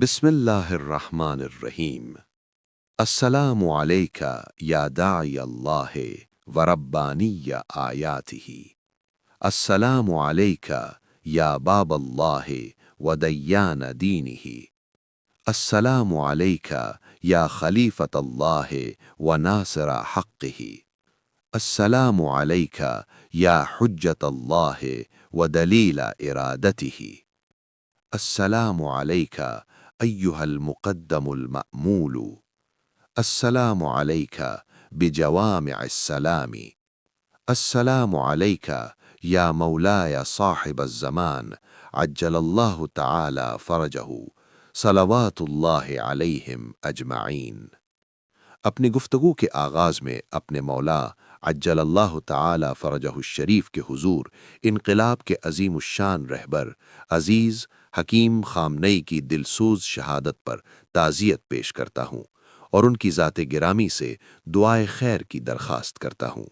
بسم الله الرحمن الرحيم. السلام عليك يا داعي الله ورباني آياته. السلام عليك يا باب الله وديان دينه. السلام عليك يا خليفة الله وناصر حقه. السلام عليك يا حجة الله ودليل إرادته. السلام عليك أيها المقدم المأمول. السلام عليك بجوامع السلام. السلام عليك يا مولاي صاحب الزمان عجل الله تعالى فرجه صلوات الله عليهم أجمعين. اپنی گفتگو کے آغاز میں اپنے مولا عجل اللہ تعالی فرجہ الشریف کے حضور انقلاب کے عظیم الشان رہبر عزیز حکیم خامنئی کی دلسوز شہادت پر تعزیت پیش کرتا ہوں اور ان کی ذات گرامی سے دعائے خیر کی درخواست کرتا ہوں،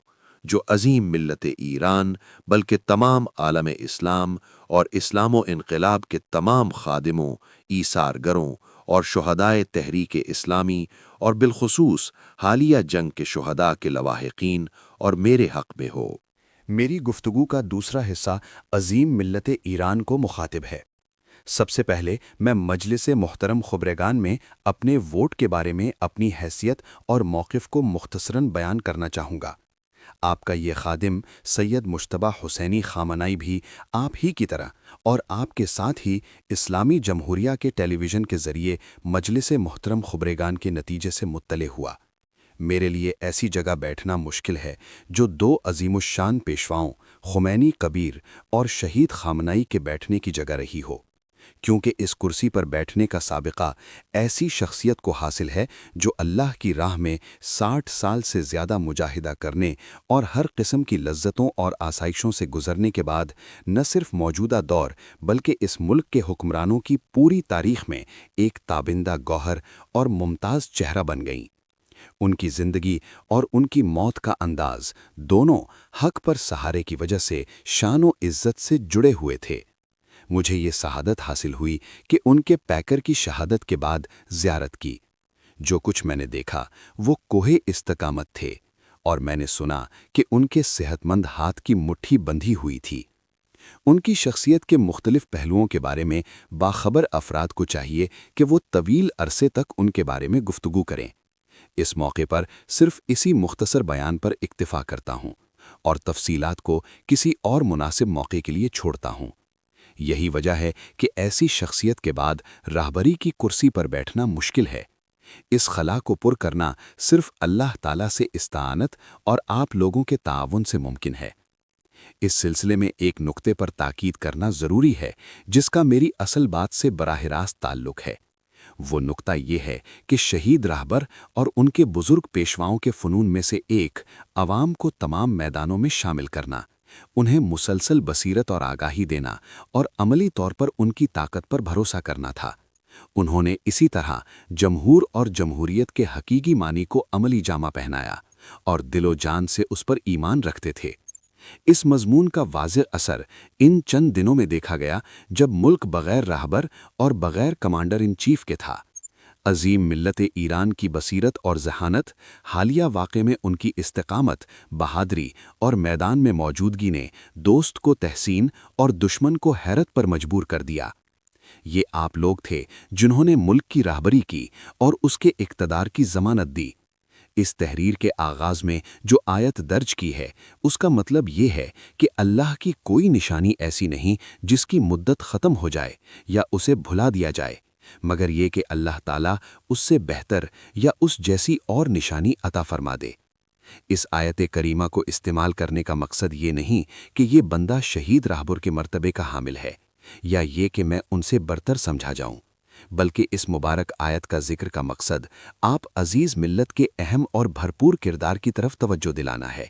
جو عظیم ملت ایران بلکہ تمام عالم اسلام اور اسلام و انقلاب کے تمام خادموں، ایثارگروں اور شہدائے تحریک اسلامی اور بالخصوص حالیہ جنگ کے شہداء کے لواحقین اور میرے حق میں ہو۔ میری گفتگو کا دوسرا حصہ عظیم ملت ایران کو مخاطب ہے۔ سب سے پہلے میں مجلس محترم خبرگان میں اپنے ووٹ کے بارے میں اپنی حیثیت اور موقف کو مختصراً بیان کرنا چاہوں گا۔ آپ کا یہ خادم سید مجتبیٰ حسینی خامنئی بھی آپ ہی کی طرح اور آپ کے ساتھ ہی اسلامی جمہوریہ کے ٹیلی ویژن کے ذریعے مجلس محترم خبرگان کے نتیجے سے مطلع ہوا۔ میرے لیے ایسی جگہ بیٹھنا مشکل ہے جو دو عظیم الشان پیشواؤں خمینی کبیر اور شہید خامنئی کے بیٹھنے کی جگہ رہی ہو، کیونکہ اس کرسی پر بیٹھنے کا سابقہ ایسی شخصیت کو حاصل ہے جو اللہ کی راہ میں 60 سال سے زیادہ مجاہدہ کرنے اور ہر قسم کی لذتوں اور آسائشوں سے گزرنے کے بعد نہ صرف موجودہ دور بلکہ اس ملک کے حکمرانوں کی پوری تاریخ میں ایک تابندہ گوہر اور ممتاز چہرہ بن گئیں۔ ان کی زندگی اور ان کی موت کا انداز دونوں حق پر سہارے کی وجہ سے شان و عزت سے جڑے ہوئے تھے۔ مجھے یہ سعادت حاصل ہوئی کہ ان کے پیکر کی شہادت کے بعد زیارت کی۔ جو کچھ میں نے دیکھا وہ کوہ استقامت تھے، اور میں نے سنا کہ ان کے صحت مند ہاتھ کی مٹھی بندھی ہوئی تھی۔ ان کی شخصیت کے مختلف پہلوؤں کے بارے میں باخبر افراد کو چاہیے کہ وہ طویل عرصے تک ان کے بارے میں گفتگو کریں۔ اس موقع پر صرف اسی مختصر بیان پر اکتفا کرتا ہوں اور تفصیلات کو کسی اور مناسب موقع کے لیے چھوڑتا ہوں۔ یہی وجہ ہے کہ ایسی شخصیت کے بعد راہبری کی کرسی پر بیٹھنا مشکل ہے۔ اس خلا کو پر کرنا صرف اللہ تعالیٰ سے استعانت اور آپ لوگوں کے تعاون سے ممکن ہے۔ اس سلسلے میں ایک نقطے پر تاکید کرنا ضروری ہے جس کا میری اصل بات سے براہ راست تعلق ہے۔ وہ نقطہ یہ ہے کہ شہید راہبر اور ان کے بزرگ پیشواؤں کے فنون میں سے ایک عوام کو تمام میدانوں میں شامل کرنا، انہیں مسلسل بصیرت اور آگاہی دینا اور عملی طور پر ان کی طاقت پر بھروسہ کرنا تھا۔ انہوں نے اسی طرح جمہور اور جمہوریت کے حقیقی معنی کو عملی جامہ پہنایا اور دل و جان سے اس پر ایمان رکھتے تھے۔ اس مضمون کا واضح اثر ان چند دنوں میں دیکھا گیا جب ملک بغیر راہبر اور بغیر کمانڈر ان چیف کے تھا۔ عظیم ملت ایران کی بصیرت اور ذہانت، حالیہ واقعے میں ان کی استقامت، بہادری اور میدان میں موجودگی نے دوست کو تحسین اور دشمن کو حیرت پر مجبور کر دیا۔ یہ آپ لوگ تھے جنہوں نے ملک کی راہبری کی اور اس کے اقتدار کی ضمانت دی۔ اس تحریر کے آغاز میں جو آیت درج کی ہے اس کا مطلب یہ ہے کہ اللہ کی کوئی نشانی ایسی نہیں جس کی مدت ختم ہو جائے یا اسے بھلا دیا جائے، مگر یہ کہ اللہ تعالیٰ اس سے بہتر یا اس جیسی اور نشانی عطا فرما دے۔ اس آیت کریمہ کو استعمال کرنے کا مقصد یہ نہیں کہ یہ بندہ شہید راہبر کے مرتبے کا حامل ہے یا یہ کہ میں ان سے برتر سمجھا جاؤں، بلکہ اس مبارک آیت کا ذکر کا مقصد آپ عزیز ملت کے اہم اور بھرپور کردار کی طرف توجہ دلانا ہے۔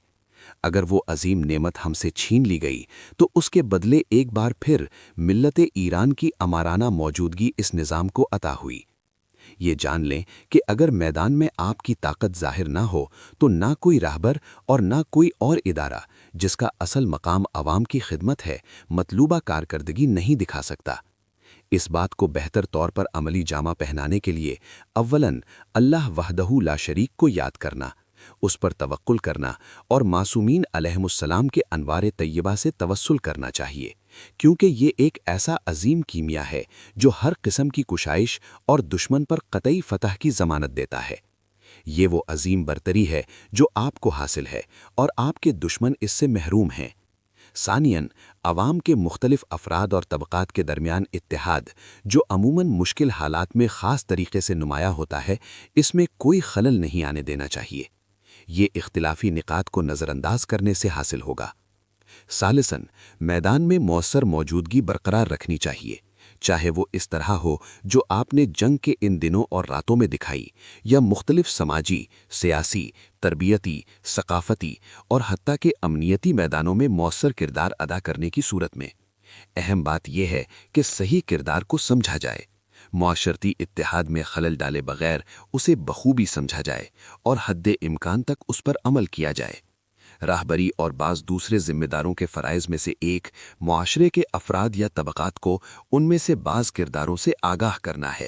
اگر وہ عظیم نعمت ہم سے چھین لی گئی تو اس کے بدلے ایک بار پھر ملت ایران کی امارانہ موجودگی اس نظام کو عطا ہوئی۔ یہ جان لیں کہ اگر میدان میں آپ کی طاقت ظاہر نہ ہو تو نہ کوئی راہبر اور نہ کوئی اور ادارہ جس کا اصل مقام عوام کی خدمت ہے مطلوبہ کارکردگی نہیں دکھا سکتا۔ اس بات کو بہتر طور پر عملی جامہ پہنانے کے لیے اولاً اللہ وحدہ لا شریک کو یاد کرنا، اس پر توکل کرنا اور معصومین علیہم السلام کے انوار طیبہ سے توسل کرنا چاہیے، کیونکہ یہ ایک ایسا عظیم کیمیا ہے جو ہر قسم کی کشائش اور دشمن پر قطعی فتح کی ضمانت دیتا ہے۔ یہ وہ عظیم برتری ہے جو آپ کو حاصل ہے اور آپ کے دشمن اس سے محروم ہیں۔ ثانیاً، عوام کے مختلف افراد اور طبقات کے درمیان اتحاد، جو عموماً مشکل حالات میں خاص طریقے سے نمایاں ہوتا ہے، اس میں کوئی خلل نہیں آنے دینا چاہیے۔ یہ اختلافی نکات کو نظر انداز کرنے سے حاصل ہوگا۔ ثالثاً، میدان میں مؤثر موجودگی برقرار رکھنی چاہیے، چاہے وہ اس طرح ہو جو آپ نے جنگ کے ان دنوں اور راتوں میں دکھائی، یا مختلف سماجی، سیاسی، تربیتی، ثقافتی اور حتیٰ کہ امنیتی میدانوں میں مؤثر کردار ادا کرنے کی صورت میں۔ اہم بات یہ ہے کہ صحیح کردار کو سمجھا جائے، معاشرتی اتحاد میں خلل ڈالے بغیر اسے بخوبی سمجھا جائے اور حد امکان تک اس پر عمل کیا جائے۔ راہبری اور بعض دوسرے ذمہ داروں کے فرائض میں سے ایک معاشرے کے افراد یا طبقات کو ان میں سے بعض کرداروں سے آگاہ کرنا ہے۔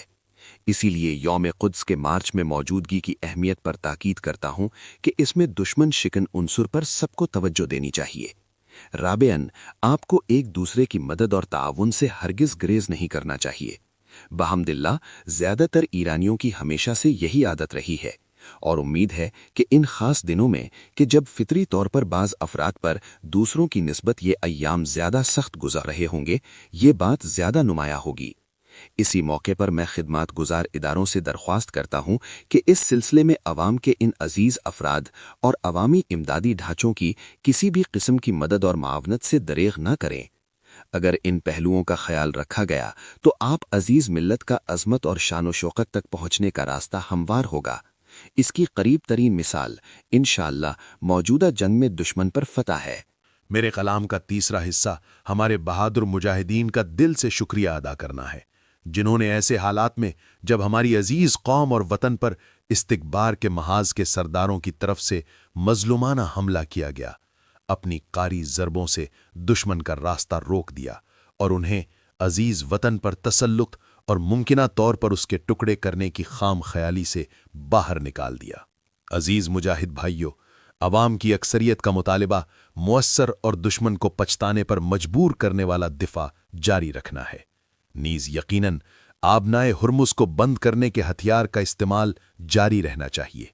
اسی لیے یوم قدس کے مارچ میں موجودگی کی اہمیت پر تاکید کرتا ہوں کہ اس میں دشمن شکن عنصر پر سب کو توجہ دینی چاہیے۔ رابعاً، آپ کو ایک دوسرے کی مدد اور تعاون سے ہرگز گریز نہیں کرنا چاہیے۔ بحمداللہ زیادہ تر ایرانیوں کی ہمیشہ سے یہی عادت رہی ہے، اور امید ہے کہ ان خاص دنوں میں کہ جب فطری طور پر بعض افراد پر دوسروں کی نسبت یہ ایام زیادہ سخت گزر رہے ہوں گے، یہ بات زیادہ نمایاں ہوگی۔ اسی موقع پر میں خدمات گزار اداروں سے درخواست کرتا ہوں کہ اس سلسلے میں عوام کے ان عزیز افراد اور عوامی امدادی ڈھانچوں کی کسی بھی قسم کی مدد اور معاونت سے دریغ نہ کریں۔ اگر ان پہلوؤں کا خیال رکھا گیا تو آپ عزیز ملت کا عظمت اور شان و شوکت تک پہنچنے کا راستہ ہموار ہوگا۔ اس کی قریب ترین مثال انشاءاللہ موجودہ جنگ میں دشمن پر فتح ہے۔ میرے کلام کا تیسرا حصہ ہمارے بہادر مجاہدین کا دل سے شکریہ ادا کرنا ہے، جنہوں نے ایسے حالات میں جب ہماری عزیز قوم اور وطن پر استکبار کے محاذ کے سرداروں کی طرف سے مظلومانہ حملہ کیا گیا، اپنی قاری ضربوں سے دشمن کا راستہ روک دیا اور انہیں عزیز وطن پر تسلط اور ممکنہ طور پر اس کے ٹکڑے کرنے کی خام خیالی سے باہر نکال دیا۔ عزیز مجاہد بھائیوں، عوام کی اکثریت کا مطالبہ مؤثر اور دشمن کو پچھتانے پر مجبور کرنے والا دفاع جاری رکھنا ہے۔ نیز یقیناً آبنائے ہرمز کو بند کرنے کے ہتھیار کا استعمال جاری رہنا چاہیے۔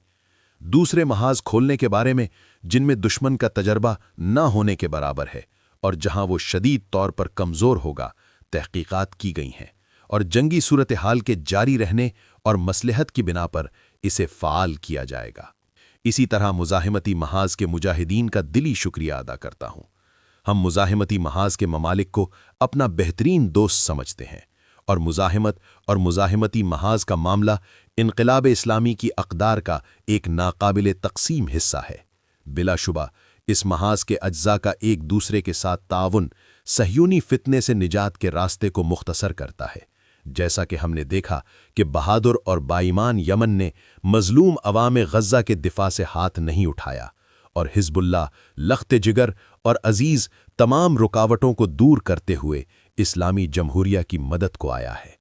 دوسرے محاذ کھولنے کے بارے میں جن میں دشمن کا تجربہ نہ ہونے کے برابر ہے اور جہاں وہ شدید طور پر کمزور ہوگا، تحقیقات کی گئی ہیں اور جنگی صورتحال کے جاری رہنے اور مصلحت کی بنا پر اسے فعال کیا جائے گا۔ اسی طرح مزاحمتی محاذ کے مجاہدین کا دلی شکریہ ادا کرتا ہوں۔ ہم مزاحمتی محاذ کے ممالک کو اپنا بہترین دوست سمجھتے ہیں اور مزاحمتی محاذ کا معاملہ انقلاب اسلامی کی اقدار کا ایک ناقابل تقسیم حصہ ہے۔ بلا شبہ اس محاذ کے اجزاء کا ایک دوسرے کے ساتھ تعاون صہیونی فتنے سے نجات کے راستے کو مختصر کرتا ہے، جیسا کہ ہم نے دیکھا کہ بہادر اور بائیمان یمن نے مظلوم عوام غزہ کے دفاع سے ہاتھ نہیں اٹھایا، اور حزب اللہ لخت جگر اور عزیز تمام رکاوٹوں کو دور کرتے ہوئے اسلامی جمہوریہ کی مدد کو آیا ہے،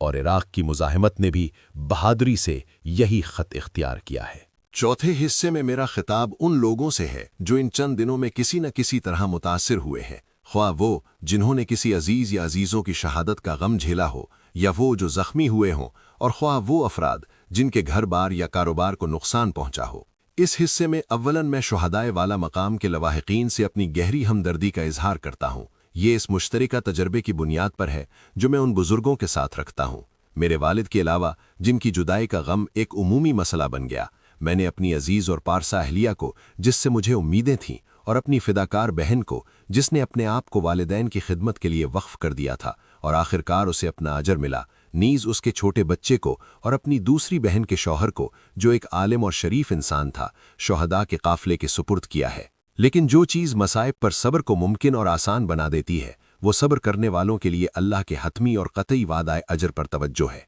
اور عراق کی مزاحمت نے بھی بہادری سے یہی خط اختیار کیا ہے۔ چوتھے حصے میں میرا خطاب ان لوگوں سے ہے جو ان چند دنوں میں کسی نہ کسی طرح متاثر ہوئے ہیں، خواہ وہ جنہوں نے کسی عزیز یا عزیزوں کی شہادت کا غم جھیلا ہو، یا وہ جو زخمی ہوئے ہوں، اور خواہ وہ افراد جن کے گھر بار یا کاروبار کو نقصان پہنچا ہو۔ اس حصے میں اولاً میں شہدائے والا مقام کے لواحقین سے اپنی گہری ہمدردی کا اظہار کرتا ہوں۔ یہ اس مشترکہ تجربے کی بنیاد پر ہے جو میں ان بزرگوں کے ساتھ رکھتا ہوں، میرے والد کے علاوہ، جن کی جدائی کا غم ایک عمومی مسئلہ بن گیا۔ میں نے اپنی عزیز اور پارسا اہلیہ کو جس سے مجھے امیدیں تھیں، اور اپنی فداکار بہن کو جس نے اپنے آپ کو والدین کی خدمت کے لیے وقف کر دیا تھا اور آخرکار اسے اپنا اجر ملا، نیز اس کے چھوٹے بچے کو اور اپنی دوسری بہن کے شوہر کو جو ایک عالم اور شریف انسان تھا، شہداء کے قافلے کے سپرد کیا ہے۔ لیکن جو چیز مصائب پر صبر کو ممکن اور آسان بنا دیتی ہے، وہ صبر کرنے والوں کے لیے اللہ کے حتمی اور قطعی وعدہ اجر پر توجہ ہے۔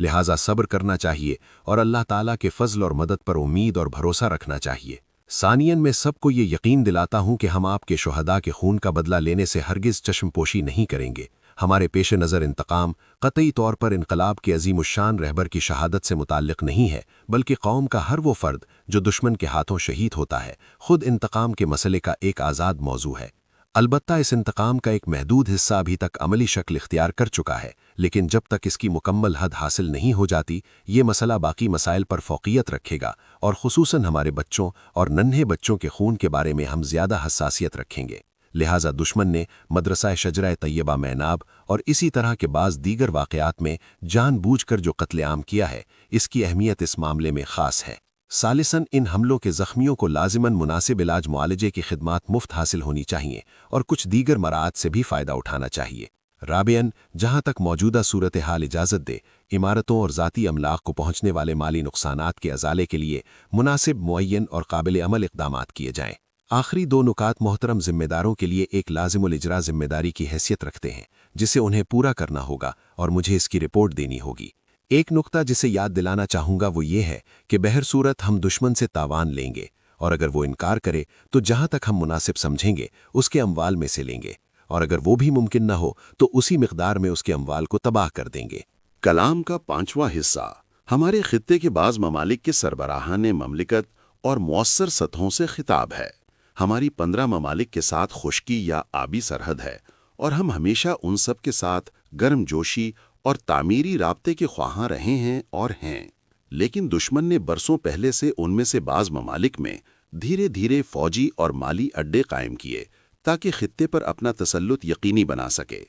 لہٰذا صبر کرنا چاہیے اور اللہ تعالیٰ کے فضل اور مدد پر امید اور بھروسہ رکھنا چاہیے۔ ثانیاً میں سب کو یہ یقین دلاتا ہوں کہ ہم آپ کے شہداء کے خون کا بدلہ لینے سے ہرگز چشم پوشی نہیں کریں گے۔ ہمارے پیش نظر انتقام قطعی طور پر انقلاب کے عظیم الشان رہبر کی شہادت سے متعلق نہیں ہے، بلکہ قوم کا ہر وہ فرد جو دشمن کے ہاتھوں شہید ہوتا ہے خود انتقام کے مسئلے کا ایک آزاد موضوع ہے۔ البتہ اس انتقام کا ایک محدود حصہ ابھی تک عملی شکل اختیار کر چکا ہے، لیکن جب تک اس کی مکمل حد حاصل نہیں ہو جاتی یہ مسئلہ باقی مسائل پر فوقیت رکھے گا، اور خصوصاً ہمارے بچوں اور ننھے بچوں کے خون کے بارے میں ہم زیادہ حساسیت رکھیں گے۔ لہٰذا دشمن نے مدرسہ شجرہ طیبہ میناب اور اسی طرح کے بعض دیگر واقعات میں جان بوجھ کر جو قتل عام کیا ہے، اس کی اہمیت اس معاملے میں خاص ہے۔ ثالثاً ان حملوں کے زخمیوں کو لازماً مناسب علاج معالجے کی خدمات مفت حاصل ہونی چاہیے اور کچھ دیگر مراعات سے بھی فائدہ اٹھانا چاہیے۔ رابعاً جہاں تک موجودہ صورتحال اجازت دے، عمارتوں اور ذاتی املاک کو پہنچنے والے مالی نقصانات کے ازالے کے لیے مناسب، معین اور قابل عمل اقدامات کیے جائیں۔ آخری دو نکات محترم ذمہ داروں کے لیے ایک لازم الاجراء ذمہ داری کی حیثیت رکھتے ہیں، جسے انہیں پورا کرنا ہوگا اور مجھے اس کی رپورٹ دینی ہوگی۔ ایک نقطہ جسے یاد دلانا چاہوں گا وہ یہ ہے کہ بہر صورت ہم دشمن سے تاوان لیں گے، اور اگر وہ انکار کرے تو جہاں تک ہم مناسب سمجھیں گے اس کے اموال میں سے لیں گے، اور اگر وہ بھی ممکن نہ ہو تو اسی مقدار میں اس کے اموال کو تباہ کر دیں گے۔ کلام کا 5واں حصہ ہمارے خطے کے بعض ممالک کے سربراہان مملکت اور مؤثر سطحوں سے خطاب ہے۔ ہماری 15 ممالک کے ساتھ خشکی یا آبی سرحد ہے، اور ہم ہمیشہ ان سب کے ساتھ گرم جوشی اور تعمیری رابطے کے خواہاں رہے ہیں اور ہیں، لیکن دشمن نے برسوں پہلے سے ان میں سے بعض ممالک میں دھیرے دھیرے فوجی اور مالی اڈے قائم کیے تاکہ خطے پر اپنا تسلط یقینی بنا سکے۔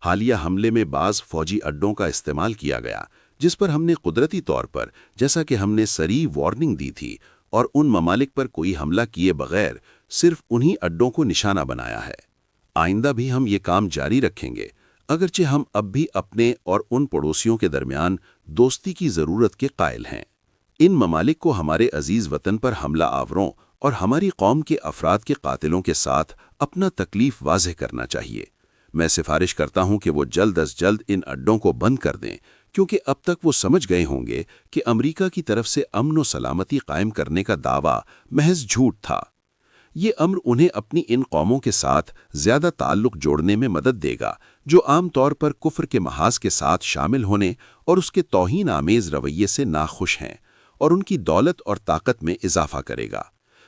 حالیہ حملے میں بعض فوجی اڈوں کا استعمال کیا گیا، جس پر ہم نے قدرتی طور پر، جیسا کہ ہم نے صریح وارننگ دی تھی، اور ان ممالک پر کوئی حملہ کیے بغیر صرف انہی اڈوں کو نشانہ بنایا ہے۔ آئندہ بھی ہم یہ کام جاری رکھیں گے، اگرچہ ہم اب بھی اپنے اور ان پڑوسیوں کے درمیان دوستی کی ضرورت کے قائل ہیں۔ ان ممالک کو ہمارے عزیز وطن پر حملہ آوروں اور ہماری قوم کے افراد کے قاتلوں کے ساتھ اپنا تکلیف واضح کرنا چاہیے۔ میں سفارش کرتا ہوں کہ وہ جلد از جلد ان اڈوں کو بند کر دیں، کیونکہ اب تک وہ سمجھ گئے ہوں گے کہ امریکہ کی طرف سے امن و سلامتی قائم کرنے کا دعویٰ محض جھوٹ تھا۔ یہ امر انہیں اپنی ان قوموں کے ساتھ زیادہ تعلق جوڑنے میں مدد دے گا جو عام طور پر کفر کے محاذ کے ساتھ شامل ہونے اور اس کے توہین آمیز رویے سے ناخوش ہیں، اور ان کی دولت اور طاقت میں اضافہ کرے گا۔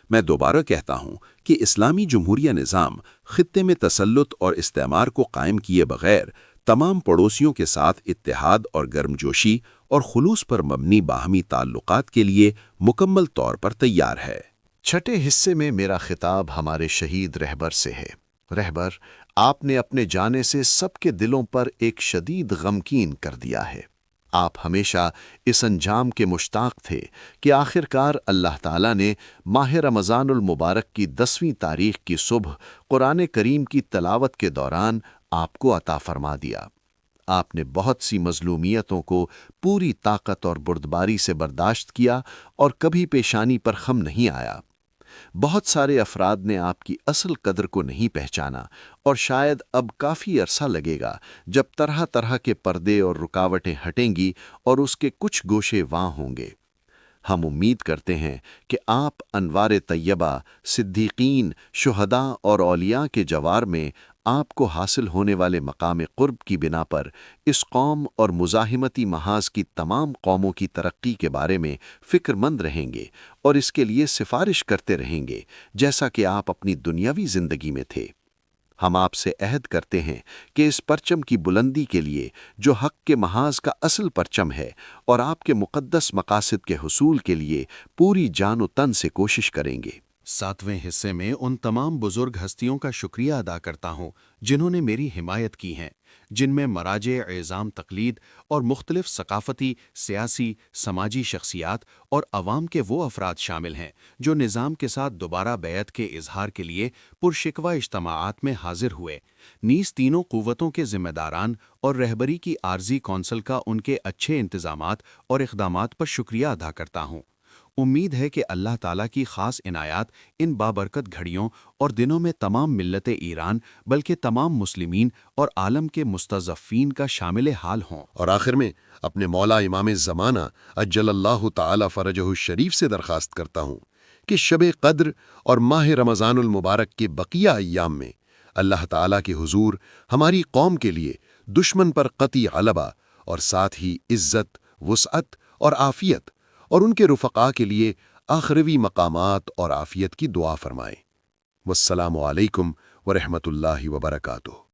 میں دوبارہ کہتا ہوں کہ اسلامی جمہوریہ نظام خطے میں تسلط اور استعمار کو قائم کیے بغیر تمام پڑوسیوں کے ساتھ اتحاد اور گرمجوشی اور خلوص پر مبنی باہمی تعلقات کے لیے مکمل طور پر تیار ہے۔ چھٹے حصے میں میرا خطاب ہمارے شہید رہبر سے ہے۔ رہبر، آپ نے اپنے جانے سے سب کے دلوں پر ایک شدید غمگین کر دیا ہے۔ آپ ہمیشہ اس انجام کے مشتاق تھے کہ آخر کار اللہ تعالیٰ نے ماہ رمضان المبارک کی 10ویں تاریخ کی صبح قرآن کریم کی تلاوت کے دوران آپ کو عطا فرما دیا۔ آپ نے بہت سی مظلومیتوں کو پوری طاقت اور بردباری سے برداشت کیا اور کبھی پیشانی پر خم نہیں آیا۔ بہت سارے افراد نے آپ کی اصل قدر کو نہیں پہچانا، اور شاید اب کافی عرصہ لگے گا جب طرح طرح کے پردے اور رکاوٹیں ہٹیں گی اور اس کے کچھ گوشے واں ہوں گے۔ ہم امید کرتے ہیں کہ آپ انوار طیبہ، صدیقین، شہداء اور اولیاء کے جوار میں آپ کو حاصل ہونے والے مقام قرب کی بنا پر اس قوم اور مزاحمتی محاذ کی تمام قوموں کی ترقی کے بارے میں فکر مند رہیں گے اور اس کے لیے سفارش کرتے رہیں گے، جیسا کہ آپ اپنی دنیاوی زندگی میں تھے۔ ہم آپ سے عہد کرتے ہیں کہ اس پرچم کی بلندی کے لیے جو حق کے محاذ کا اصل پرچم ہے اور آپ کے مقدس مقاصد کے حصول کے لیے پوری جان و تن سے کوشش کریں گے۔ 7ویں حصے میں ان تمام بزرگ ہستیوں کا شکریہ ادا کرتا ہوں جنہوں نے میری حمایت کی ہیں، جن میں مراجع اعظام تقلید اور مختلف ثقافتی، سیاسی، سماجی شخصیات اور عوام کے وہ افراد شامل ہیں جو نظام کے ساتھ دوبارہ بیعت کے اظہار کے لیے پرشکوہ اجتماعات میں حاضر ہوئے۔ نیز تینوں قوتوں کے ذمہ داران اور رہبری کی عارضی کونسل کا ان کے اچھے انتظامات اور اقدامات پر شکریہ ادا کرتا ہوں۔ امید ہے کہ اللہ تعالیٰ کی خاص عنایات ان بابرکت گھڑیوں اور دنوں میں تمام ملت ایران بلکہ تمام مسلمین اور عالم کے مستضعفین کا شامل حال ہوں۔ اور آخر میں اپنے مولا امام زمانہ اجل اللہ تعالی فرجہ الشریف سے درخواست کرتا ہوں کہ شب قدر اور ماہ رمضان المبارک کے بقیہ ایام میں اللہ تعالیٰ کے حضور ہماری قوم کے لیے دشمن پر قطعی غلبہ اور ساتھ ہی عزت، وسعت اور عافیت، اور ان کے رفقا کے لیے آخروی مقامات اور عافیت کی دعا فرمائیں۔ والسلام علیکم ورحمۃ اللہ وبرکاتہ۔